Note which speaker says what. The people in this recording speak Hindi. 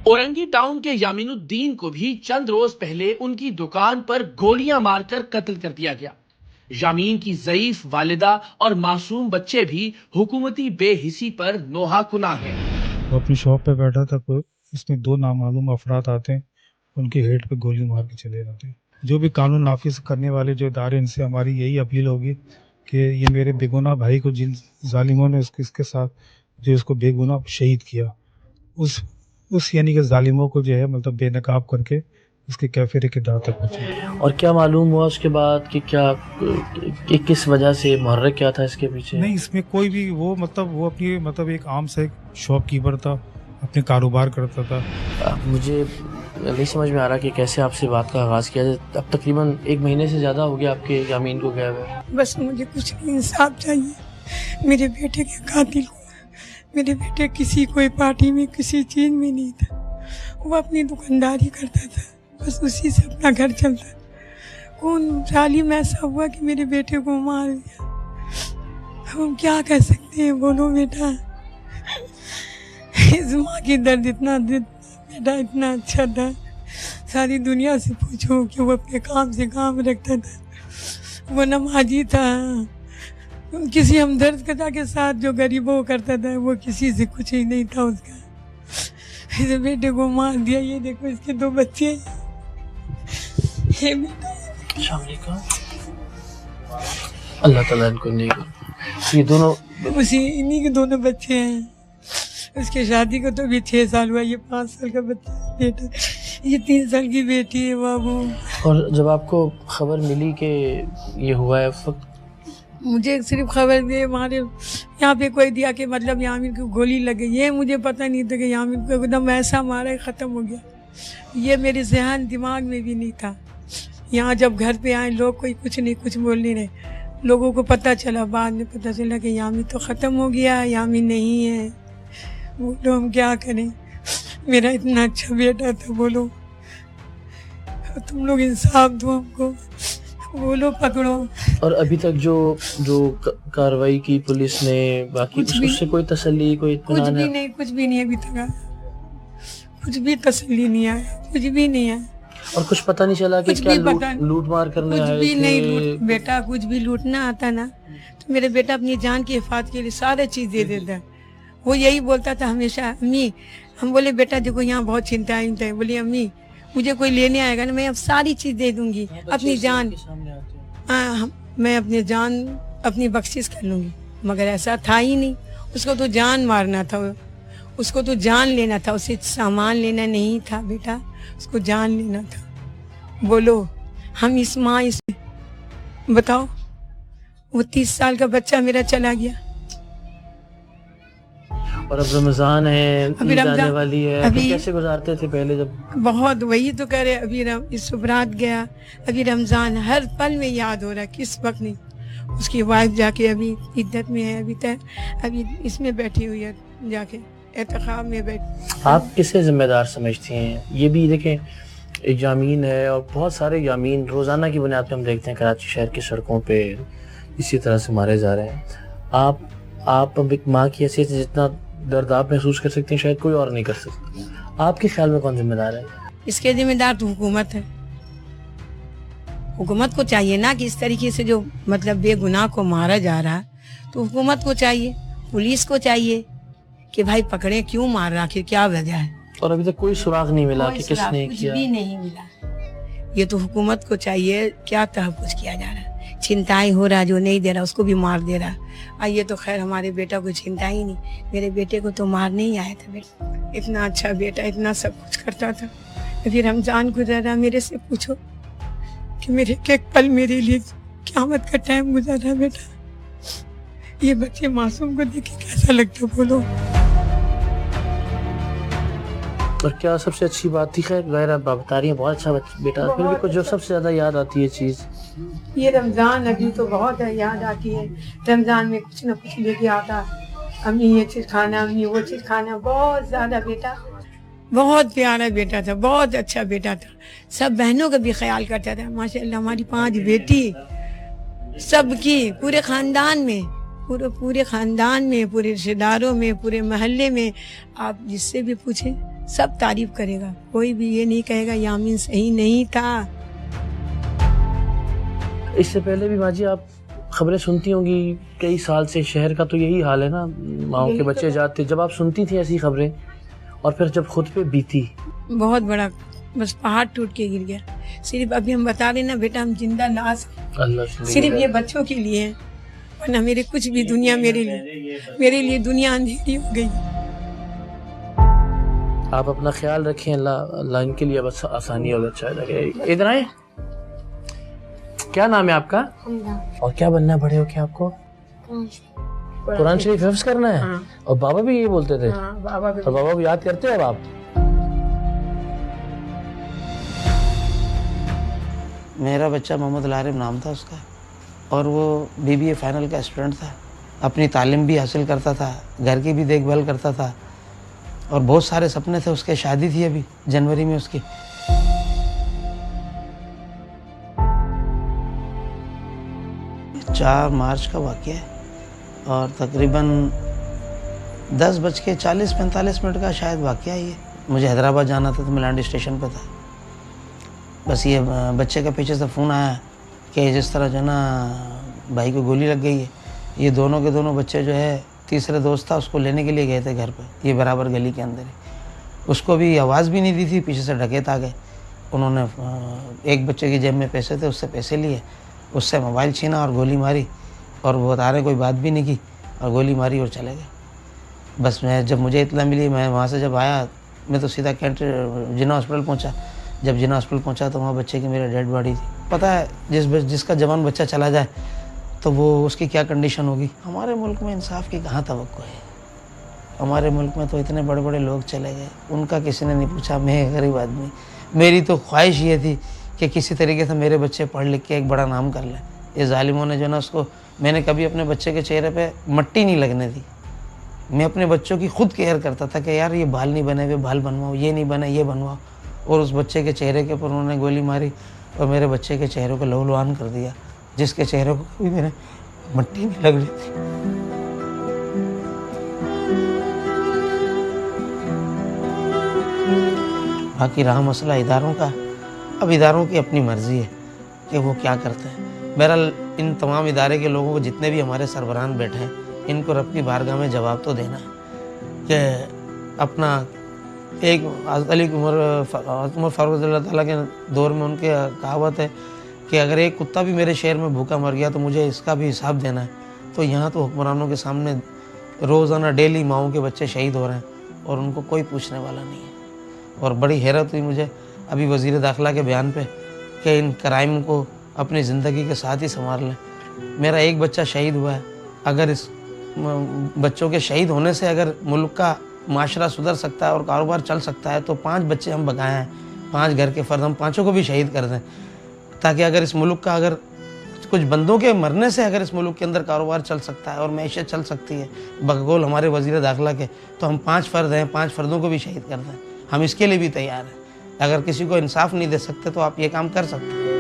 Speaker 1: औरंगी टाउन के यामीनुद्दीन को भी चंद रोज पहले उनकी दुकान पर गोलियां मारकर कत्ल कर दिया गया। यामीन की ज़ईफ वालिदा और मासूम बच्चे भी हुकूमती बेहिसी पर नोहा कुना हैं।
Speaker 2: वो अपनी शॉप पे बैठा था, कोई उसमें दो नामालूम अफराद आते हैं, उनके हेड पे गोली मार के चले जाते हैं। जो भी कानून नाफिज करने वाले जो इदारे, इनसे हमारी यही अपील होगी कि ये मेरे बेगुनाह भाई को, जिन जालिमों ने इसके साथ जो इसको बेगुनाह शहीद किया, उस यानी कि जालिमों को जो है मतलब बेनकाब करके उसके कैफिरे के दाव तक पहुँचे।
Speaker 3: और क्या मालूम हुआ उसके बाद कि कि किस वजह से मुहर्रिक क्या था इसके पीछे?
Speaker 2: नहीं, इसमें कोई भी वो अपनी एक आम सा एक शॉपकीपर था, अपने कारोबार करता था।
Speaker 3: मुझे नहीं समझ में आ रहा कि कैसे आपसे बात का आगाज़ किया जाए। अब तकरीबन 1 महीने से ज़्यादा हो गया आपके यामीन को गए हुए।
Speaker 4: बस मुझे कुछ इंसाफ चाहिए मेरे बेटे के कातिल को। मेरे बेटे किसी कोई पार्टी में किसी चीज़ में नहीं था, वो अपनी दुकानदारी करता था, बस उसी से अपना घर चलता। कौन जालिम ऐसा हुआ कि मेरे बेटे को मार दिया? हम क्या कर सकते हैं, बोलो बेटा। इस माँ की दर्द इतना बेटा इतना अच्छा था, सारी दुनिया से पूछो कि वो अपने काम से काम रखता था, वो नमाजी था, किसी हमदर्द के साथ जो गरीबों को करता था, वो किसी से कुछ ही नहीं था उसका। इस बेटे को मार दिया। ये देखो इसके 2 बच्चे हैं। ये बेटा
Speaker 3: अल्लाह ताला इनको नहीं करे। ये दोनों
Speaker 4: इन्हीं के दोनों बच्चे हैं। उसके शादी को तो अभी 6 साल हुआ। ये 5 साल का बच्चा बेटा, ये 3 साल की बेटी है बाबू।
Speaker 3: और जब आपको खबर मिली कि ये हुआ है उस वक्त?
Speaker 4: मुझे सिर्फ खबर दे हमारे यहाँ पे कोई दिया कि मतलब यामीन को गोली लग गई, ये मुझे पता नहीं था कि यामीन को एकदम ऐसा मारा ख़त्म हो गया। ये मेरे जहन दिमाग में भी नहीं था। यहाँ जब घर पे आए लोग कोई कुछ बोल नहीं रहे। लोगों को पता चला, बाद में पता चला कि यामीन तो ख़त्म हो गया, यामीन नहीं है। बोलो हम क्या करें, मेरा इतना अच्छा बेटा था। बोलो तुम लोग इंसाफ दो हमको, बोलो पकड़ो।
Speaker 3: और अभी तक जो कार्रवाई की पुलिस ने, बाकी उससे कोई तसल्ली, कोई इत्मीनान है?
Speaker 4: कुछ भी नहीं अभी तक आया, कुछ भी तसल्ली नहीं आया, कुछ भी नहीं आया।
Speaker 3: और कुछ पता नहीं चला कि क्या लूट मार करने आए थे?
Speaker 4: कुछ भी नहीं बेटा, कुछ भी लूटना आता ना तो मेरे बेटा अपनी जान की हिफाजत के लिए सारे चीज़ दे देता। वो यही बोलता था हमेशा, अम्मी। हम बोले बेटा देखो यहाँ बहुत चिंताएं है। बोली अम्मी मुझे कोई लेने आएगा ना, मैं अब सारी चीज़ दे दूंगी, अपनी जान। मैं अपनी जान अपनी बख्शिश कर लूँगी। मगर ऐसा था ही नहीं। उसको तो जान मारना था, उसको तो जान लेना था, उसे सामान लेना नहीं था बेटा, उसको जान लेना था। बोलो हम इस बताओ, वो 30 साल का बच्चा मेरा चला गया।
Speaker 3: और अब रमज़ान है, ईद आने वाली है, अभी कैसे गुजारते थे पहले? जब
Speaker 4: बहुत, वही तो कह रहे, अभी इस रात गया, अभी रमज़ान हर पल में याद हो रहा है, किस वक्त नहीं। उसकी वाइफ जाके अभी इद्दत में है, अभी इसमें बैठी हुई है, जाके एहतिकाफ में बैठी।
Speaker 3: आप किसे जिम्मेदार समझती हैं? ये भी देखें, एक यामीन है और बहुत सारे यामीन रोज़ाना की बुनियाद पर हम देखते हैं कराची शहर की सड़कों पे इसी तरह से मारे जा रहे हैं। आप अब एक माँ की हैसियत से जितना दर्द आप महसूस कर सकते हैं शायद कोई और नहीं कर सकता। आपके ख्याल में कौन जिम्मेदार है?
Speaker 4: इसके जिम्मेदार तो हुकूमत है। हुकूमत को चाहिए ना कि इस तरीके से जो मतलब बेगुनाह को मारा जा रहा है, तो हुकूमत को चाहिए, पुलिस को चाहिए कि भाई पकड़े, क्यों मार रहा, आखिर क्या वजह है।
Speaker 3: और अभी तक कोई सुराग नहीं मिला कि किसने किया?
Speaker 4: कुछ भी नहीं मिला। ये तो हुकूमत को चाहिए, क्या तहफ़्फ़ुज़ किया जा रहा है। चिंताएं हो रहा, जो नहीं दे रहा उसको भी मार दे रहा। ये तो खैर हमारे बेटा को चिंता ही नहीं, मेरे बेटे को तो मार नहीं आया था। बेटा इतना अच्छा बेटा, इतना सब कुछ करता था। अभी रमज़ान गुजर रहा, मेरे से पूछो कि मेरे एक पल मेरे लिए क़यामत का टाइम गुजर रहा। बेटा ये बच्चे मासूम को देख के कैसा लगता, बोलो।
Speaker 3: और क्या सबसे अच्छी बात थी, खैर गैर आप बता रही हैं बहुत अच्छा बेटा, फिर भी कुछ जो सबसे ज़्यादा याद आती है चीज़?
Speaker 4: ये रमज़ान अभी तो बहुत याद आती है। रमज़ान में कुछ ना कुछ लेके आता, अम्मी ये चीज़ खाना, अम्मी वो चीज़ खाना। बहुत ज़्यादा बेटा, बहुत प्यारा बेटा था, बहुत अच्छा बेटा था। सब बहनों का भी ख्याल करता था। माशाल्लाह हमारी 5 बेटी, सबकी, पूरे ख़ानदान में, पूरे ख़ानदान में, पूरे रिश्तेदारों में, पूरे मोहल्ले में, आप जिससे भी पूछें सब तारीफ करेगा, कोई भी ये नहीं कहेगा यामीन सही नहीं था।
Speaker 3: इससे पहले भी माँ जी आप खबरें सुनती होंगी कई साल से, शहर का तो यही हाल है ना, माओ के बच्चे जाते, जब आप सुनती थी ऐसी खबरें और फिर जब खुद पे बीती?
Speaker 4: बहुत बड़ा, बस पहाड़ टूट के गिर गया। सिर्फ अभी हम बता रहे ना बेटा, हम जिंदा लाश
Speaker 3: अल्लाह से
Speaker 4: सिर्फ ये बच्चों के लिए है, वरना मेरे कुछ भी दुनिया मेरे लिए दुनिया अंधेरी हो गई।
Speaker 3: आप अपना ख्याल रखें, अल्लाह इनके लिए बस आसानी और अच्छा लगे। इधर आए, क्या नाम है आपका और क्या बनना है बड़े हो क्या आपको? कुरान शरीफ हिफ्ज करना है।
Speaker 4: हाँ।
Speaker 3: और बाबा भी ये बोलते थे?
Speaker 4: हाँ, बाबा भी।
Speaker 3: और बाबा भी याद करते हैं अब आप?
Speaker 5: मेरा बच्चा मोहम्मद लारिब नाम था उसका, और वो BBA फाइनल का स्टूडेंट था। अपनी तालीम भी हासिल करता था, घर की भी देखभाल करता था, और बहुत सारे सपने थे उसके। शादी थी अभी जनवरी में उसकी। चार मार्च का वाक़या है और तकरीबन 10:40-45 का शायद वाक़या है ये। मुझे हैदराबाद जाना था तो मैं लैंड स्टेशन पर था। बस ये बच्चे के पीछे से फ़ोन आया कि जिस तरह जो है ना भाई को गोली लग गई है। ये दोनों के दोनों बच्चे जो है, तीसरे दोस्त था उसको लेने के लिए गए थे घर पे, ये बराबर गली के अंदर ही। उसको भी आवाज़ भी नहीं दी थी, पीछे से डकैत आ गए। उन्होंने एक बच्चे की जेब में पैसे थे, उससे पैसे लिए, उससे मोबाइल छीना और गोली मारी, और वो बता रहे कोई बात भी नहीं की, और गोली मारी और चले गए। बस मैं जब मुझे इत्तला मिली, मैं वहाँ से जब आया, मैं तो सीधा जिन्ना हॉस्पिटल पहुँचा। जब जिन्ना हॉस्पिटल पहुँचा तो वहाँ बच्चे की मेरी डेड बॉडी थी। पता है जिसका जवान बच्चा चला जाए तो वो उसकी क्या कंडीशन होगी। हमारे मुल्क में इंसाफ की कहाँ तवक्को है। हमारे मुल्क में तो इतने बड़े बड़े लोग चले गए, उनका किसी ने नहीं पूछा। मैं गरीब आदमी, मेरी तो ख्वाहिश ये थी कि किसी तरीके से मेरे बच्चे पढ़ लिख के एक बड़ा नाम कर लें। ये जालिमों ने जो ना उसको, मैंने कभी अपने बच्चे के चेहरे पे मट्टी नहीं लगने दी। मैं अपने बच्चों की खुद केयर करता था कि यार ये बाल नहीं बने हुए बाल बनवाओ, ये नहीं बने ये बनवाओ। और उस बच्चे के चेहरे के ऊपर उन्होंने गोली मारी और मेरे बच्चे के चेहरे को लहूलुहान कर दिया, जिसके चेहरे को कभी मैंने मट्टी नहीं लग रही थी। बाकी रहा मसला इदारों का, अब इदारों की अपनी मर्ज़ी है कि वो क्या करते हैं। बहरहाल इन तमाम इदारे के लोगों को, जितने भी हमारे सरबराहान बैठे हैं, इनको रब की बारगाह में जवाब तो देना है कि अपना एक अली उमर फारूक रज़ी अल्लाह ताला के दौर में उनके कहावत है कि अगर एक कुत्ता भी मेरे शहर में भूखा मर गया तो मुझे इसका भी हिसाब देना है। तो यहाँ तो हुक्मरानों के सामने रोज़ाना डेली माओं के बच्चे शहीद हो रहे हैं और उनको कोई पूछने वाला नहीं है। और बड़ी हैरत हुई मुझे अभी वज़ीर दाखिला के बयान पे कि इन क्राइम को अपनी ज़िंदगी के साथ ही संभाल लें। मेरा एक बच्चा शहीद हुआ है, अगर इस बच्चों के शहीद होने से अगर मुल्क का माशरा सुधर सकता है और कारोबार चल सकता है तो 5 बच्चे हम बकाए हैं, 5 घर के फ़र्द, हम 5 को भी शहीद कर दें, ताकि अगर इस मुल्क का, अगर कुछ बंदों के मरने से अगर इस मुल्क के अंदर कारोबार चल सकता है और मैशत चल सकती है बकौल हमारे वज़ीर दाखिला के, तो हम 5 फ़र्द हैं, 5 फ़र्दों को भी शहीद कर दें। हम इसके लिए भी तैयार हैं। अगर किसी को इंसाफ नहीं दे सकते तो आप ये काम कर सकते हैं।